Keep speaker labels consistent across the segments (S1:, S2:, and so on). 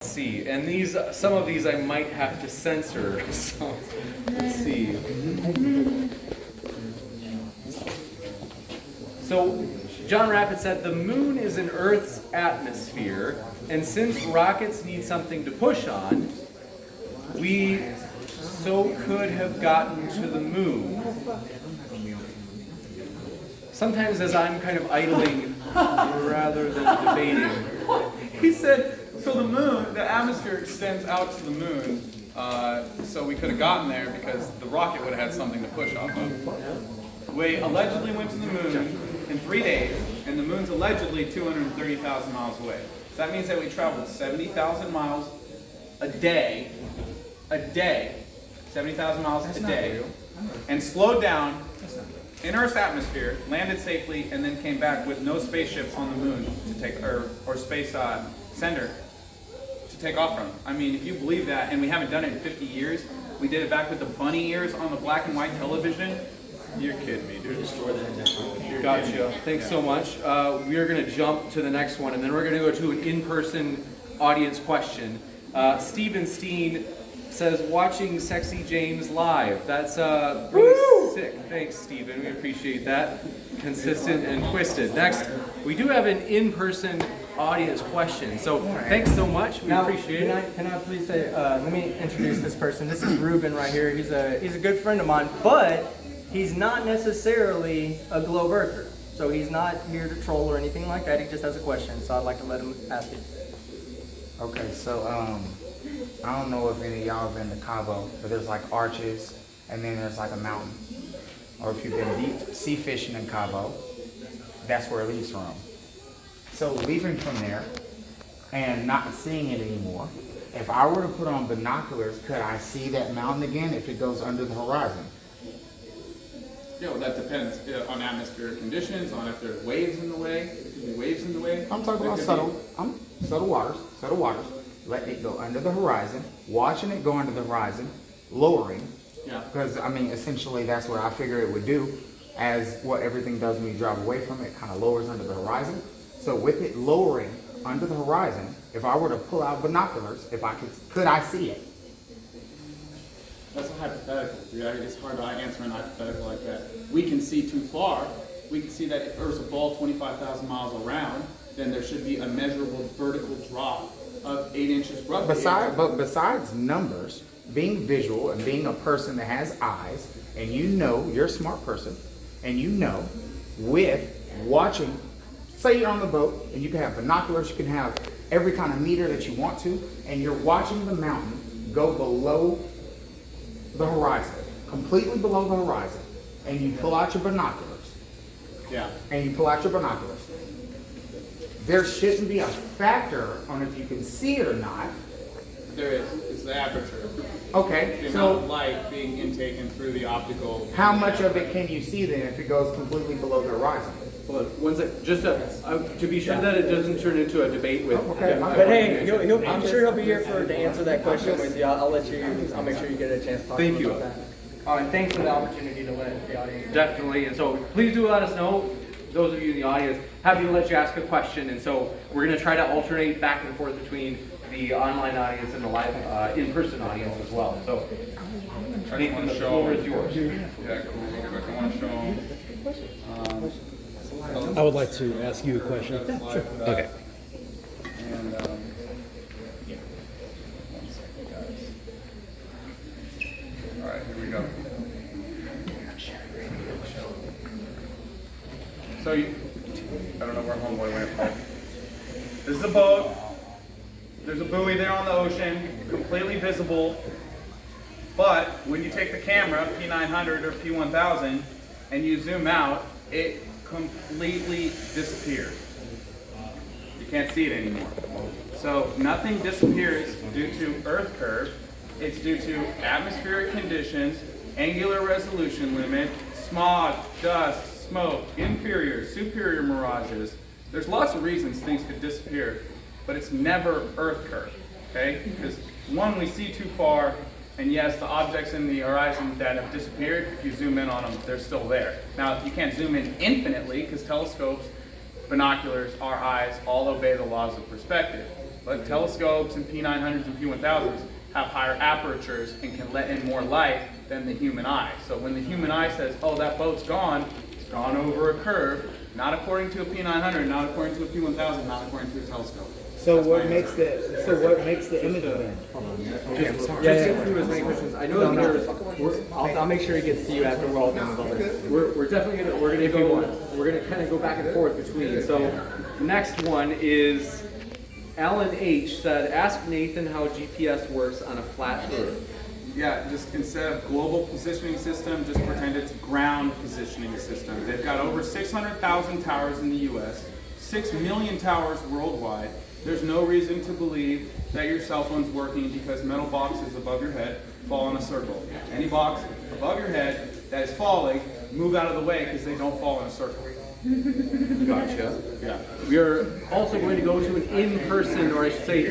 S1: Let's see, and these, some of these I might have to censor, so let's see. So, John Rappert said, the moon is in Earth's atmosphere, and since rockets need something to push on, we so could have gotten to the moon. Sometimes as I'm kind of idling rather than debating.
S2: He said, so the moon, the atmosphere extends out to the moon, so we could have gotten there because the rocket would have had something to push off of. We allegedly went to the moon in 3 days, and the moon's allegedly 230,000 miles away. So that means that we traveled 70,000 miles a day, 70,000 miles a day, and slowed down in Earth's atmosphere, landed safely, and then came back with no spaceships on the moon to take, or space sender to take off from. I mean, if you believe that, and we haven't done it in 50 years, we did it back with the bunny ears on the black and white television. You're kidding me, dude.
S1: Gotcha. Thanks so much. We are going to jump to the next one, and then we're going to go to an in-person audience question. Steven Steen says, watching Sexy James live. That's really sick. Thanks, Steven. We appreciate that. Consistent and twisted. Next, we do have an in-person audience question. So thanks so much. We appreciate it.
S3: Can I please say, let me introduce this person. This is Ruben right here. He's a good friend of mine, but he's not necessarily a globe earther. So he's not here to troll or anything like that. He just has a question. So I'd like to let him ask it.
S4: Okay, so I don't know if any of y'all have been to Cabo, but there's like arches, and then there's like a mountain. Or if you've been deep sea fishing in Cabo, that's where it leaves from. So leaving from there and not seeing it anymore, if I were to put on binoculars, could I see that mountain again if it goes under the horizon?
S2: Yeah, well, that depends on atmospheric conditions, on if there's waves in the way. There could be waves in the way.
S4: I'm talking about subtle waters. Let it go under the horizon, watching it go under the horizon, lowering.
S2: Yeah.
S4: Because, I mean, essentially that's what I figure it would do, as what everything does when you drive away from it, kind of lowers under the horizon. So with it lowering under the horizon, if I were to pull out binoculars, could I see it?
S2: That's a hypothetical. Yeah, it's hard to answer an hypothetical like that. We can see too far. We can see that if Earth's a ball 25,000 miles around, then there should be a measurable vertical drop of 8 inches roughly.
S4: Besides numbers, being visual and being a person that has eyes, and you know, you're a smart person, and you know, with watching, say you're on the boat, and you can have binoculars, you can have every kind of meter that you want to, and you're watching the mountain go below the horizon, completely below the horizon, and you pull out your binoculars.
S2: Yeah.
S4: And you pull out your binoculars. There shouldn't be a factor on if you can see it or not.
S2: There is. It's the aperture.
S4: Okay,
S2: The
S4: so
S2: amount of light being intaken through the optical.
S4: how much of it can you see then if it goes completely below the horizon?
S1: Hold on, one sec. Just to be sure that it doesn't turn into a debate with.
S4: Okay.
S3: But hey, I'm sure he'll be here to answer that question with you. I'll make sure you get a chance to talk to him about that. Oh, and thanks for the opportunity to let the audience.
S1: Definitely, and so please do let us know. Those of you in the audience, happy to let you ask a question, and so we're going to try to alternate back and forth between the online audience and the live in-person audience as well. So, Nathan, the floor is yours.
S2: Yeah, cool. Real quick, I want to show them.
S5: I would like to ask you a question. Okay.
S2: And, yeah. One second, guys. All right, here we go. So, I don't know where homeboy went, but this is a boat. There's a buoy there on the ocean, completely visible. But when you take the camera, P900 or P1000, and you zoom out, it completely disappears. You can't see it anymore. So nothing disappears due to Earth curve. It's due to atmospheric conditions, angular resolution limit, smog, dust, smoke, inferior, superior mirages. There's lots of reasons things could disappear, but it's never Earth curve, okay? Because one, we see too far, and yes, the objects in the horizon that have disappeared, if you zoom in on them, they're still there. Now, you can't zoom in infinitely, because telescopes, binoculars, our eyes, all obey the laws of perspective. But telescopes and P900s and P1000s have higher apertures and can let in more light than the human eye. So when the human eye says, oh, that boat's gone, it's gone over a curve, not according to a P900, not according to a P1000, not according to a telescope.
S4: So
S2: That's
S4: what
S2: my
S4: makes
S2: answer.
S4: the image then?
S1: Just get through as many questions. I know
S3: I'll make sure he gets to you after we're all done with all this.
S1: we're definitely gonna kind of go back and forth between. So next one is Alan H said, ask Nathan how GPS works on a flat Earth.
S2: Yeah, just instead of global positioning system, just pretend it's ground positioning system. They've got over 600,000 towers in the US, 6 million towers worldwide. There's no reason to believe that your cell phone's working because metal boxes above your head fall in a circle. Any box above your head that is falling, move out of the way because they don't fall in a circle.
S1: Gotcha.
S2: Yeah.
S1: We are also going to go to an in-person, or I should say,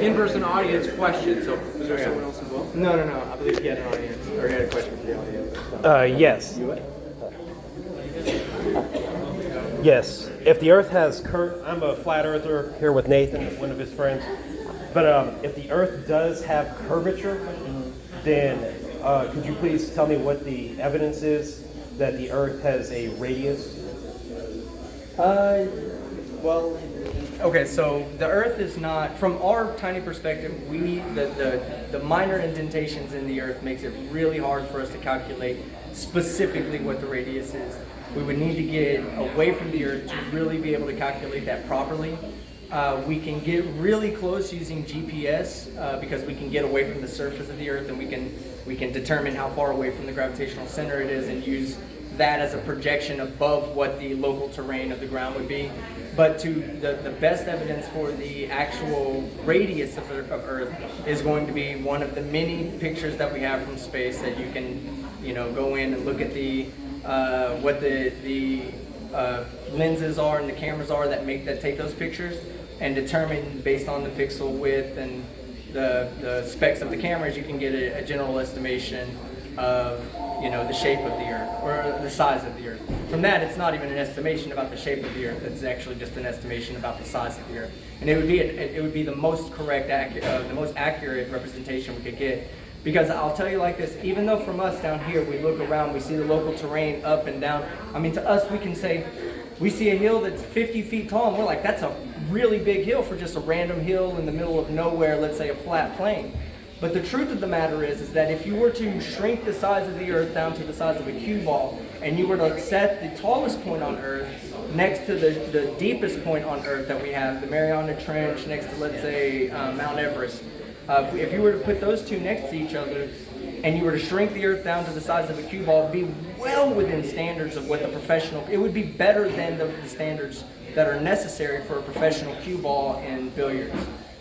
S1: in-person audience question. So, is there someone else as well?
S3: No. I believe he had an audience, or he had a question for the audience.
S5: Yes. Yes. If the Earth has I'm a flat earther here with Nathan, one of his friends. But if the Earth does have curvature, then could you please tell me what the evidence is that the Earth has a radius?
S3: Well, okay, so the Earth is not, from our tiny perspective, the minor indentations in the Earth makes it really hard for us to calculate specifically what the radius is. We would need to get away from the Earth to really be able to calculate that properly. We can get really close using GPS because we can get away from the surface of the Earth, and we can determine how far away from the gravitational center it is and use that as a projection above what the local terrain of the ground would be. But to the best evidence for the actual radius of Earth is going to be one of the many pictures that we have from space that you can, go in and look at what the lenses are and the cameras are that take those pictures, and determine based on the pixel width and the specs of the cameras, you can get a general estimation of the shape of the Earth or the size of the Earth. From that, it's not even an estimation about the shape of the Earth. It's actually just an estimation about the size of the Earth, and it would be the most correct, the most accurate representation we could get. Because I'll tell you like this, even though from us down here we look around, we see the local terrain up and down. I mean, to us, we can say we see a hill that's 50 feet tall, and we're like, that's a really big hill for just a random hill in the middle of nowhere, let's say a flat plain. But the truth of the matter is that if you were to shrink the size of the Earth down to the size of a cue ball, and you were to set the tallest point on Earth next to the deepest point on Earth that we have, the Mariana Trench next to, let's say, Mount Everest, if you were to put those two next to each other, and you were to shrink the Earth down to the size of a cue ball, it would be well within standards of what it would be better than the standards that are necessary for a professional cue ball in billiards.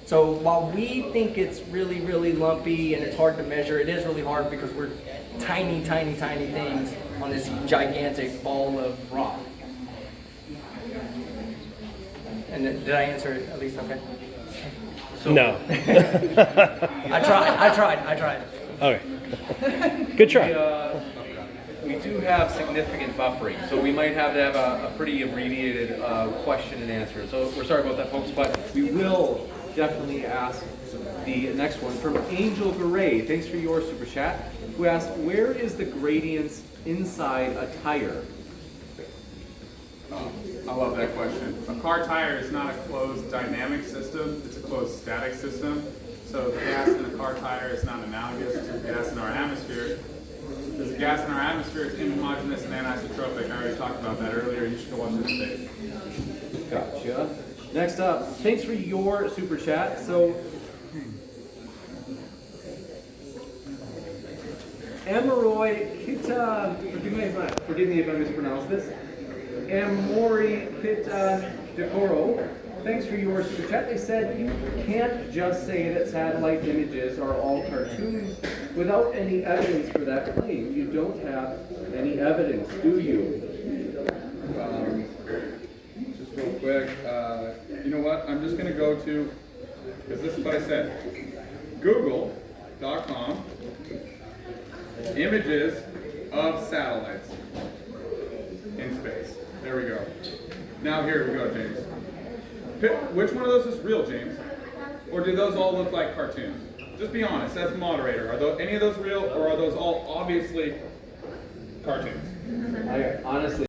S3: So while we think it's really, really lumpy and it's hard to measure, it is really hard because we're tiny, tiny, tiny things on this gigantic ball of rock. And did I answer it at least okay?
S5: No.
S3: I tried.
S5: Okay. Good try.
S1: We do have significant buffering, so we might have to have a pretty abbreviated question and answer. So we're sorry about that, folks, but we will definitely ask the next one from Angel Garay. Thanks for your super chat. Who asked, where is the gradients inside a tire?
S2: I love that question. A car tire is not a closed dynamic system, it's a closed static system. So the gas in a car tire is not analogous to the gas in our atmosphere. Because the gas in our atmosphere is inhomogeneous and anisotropic. I already talked about that earlier. You should go watch this debate.
S1: Gotcha. Next up, thanks for your super chat. So, Amaroy Kita, forgive me if I mispronounce this. Amori Kita Decoro, thanks for your super chat. They said you can't just say that satellite images are all cartoons without any evidence for that claim. You don't have any evidence, do you?
S2: Just real quick, you know what? I'm just going to go to, because this is what I said, Google.com, images of satellites in space. There we go. Now here we go, James. Which one of those is real, James? Or do those all look like cartoons? Just be honest, as a moderator. Are any of those real, or are those all obviously cartoons?
S1: Honestly.